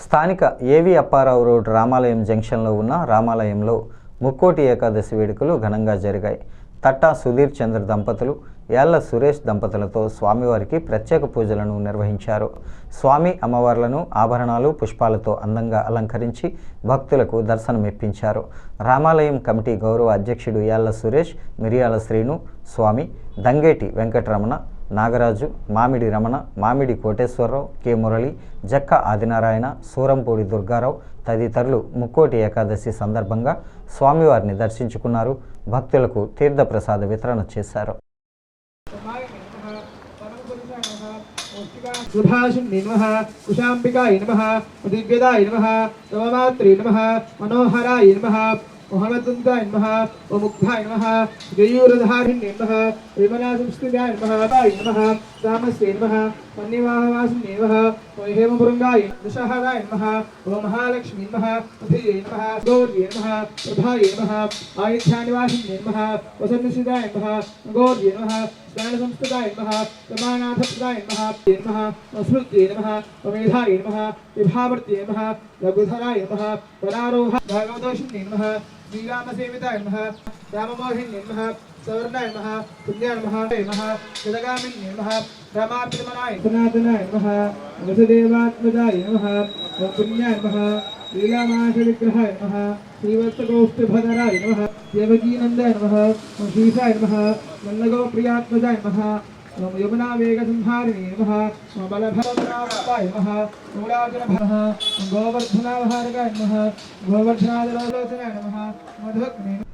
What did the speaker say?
స్థానిక ఏవి అప్పారావు రోడ్ రామాలయం జంక్షన్లో ఉన్న రామాలయంలో ముక్కోటి ఏకాదశి వేడుకలు ఘనంగా జరిగాయి. తట్టా సుధీర్ చంద్ర దంపతులు, యాళ్ల సురేష్ దంపతులతో స్వామివారికి ప్రత్యేక పూజలను నిర్వహించారు. స్వామి అమ్మవార్లను ఆభరణాలు, పుష్పాలతో అందంగా అలంకరించి భక్తులకు దర్శనమిప్పించారు. రామాలయం కమిటీ గౌరవ అధ్యక్షుడు యాళ్ల సురేష్, మిరియాల శ్రీను, స్వామి, దంగేటి వెంకటరమణ, నాగరాజు, మామిడి రమణ, మామిడి కోటేశ్వరరావు, కె మురళి, జక్క ఆదినారాయణ, సూరంపూడి దుర్గారావు తదితరులు ముక్కోటి ఏకాదశి సందర్భంగా స్వామివారిని దర్శించుకున్నారు. భక్తులకు తీర్థప్రసాద వితరణ చేశారు. సుభాషిణ్యే నమః, కుశాంబికాయ నమః, దివ్యదాయ నమః, నవమాత్రే నమః, మనోహరాయ నమః, मोहम्मदाय नमः, मुग्धाय नमः, जयूरधारिण्ये नमः, विमलासंस्कृताय नमः, नमः, रामस्ये नमः, मन्निवाहवासिन्ये नमः, हेमभृङ्गाय दशहराय नमः, महालक्ष्मी नमः, अभिये नमः, गौर्ये नमः, प्रभाये नमः, आयुध्यानिवासिन्ये नमः, वसन्तसिदाय नमः, गौर्ये नमः, ज्ञानसंस्कृताय नमः, प्रमाणार्थप्रदाय नमः, स्मृत्ये नमः, मेधाय नमः, विभावर्त्ये नमः, लघुधराय नमः, परारोह भागवतोषिण्ये नमः, श्रीरामसेविताय नमः, राममोहिन्ये नमः, सवर्णाय नमः, पुण्याय नमः, जगगामिन्ये नमः, रामाभिरमणाय सनातनाय नमः, वसुदेवात्मजाय नमः, पुण्याय नमः, लीलामाशविग्रहाय नमः, श्रीवत्सगोष्ठभदराय नमः, देवकीनन्दाय नमः, श्रीशाय नमः, नन्दगोप्रियात्मजाय नमः, यमुना वेगसंहारिणे नमः, बलभद्राय नमः, मूलाचलभः, गोवर्धनावहारकाय नमः, गोवर्धनादलोचनाय नमः, मधुग्ने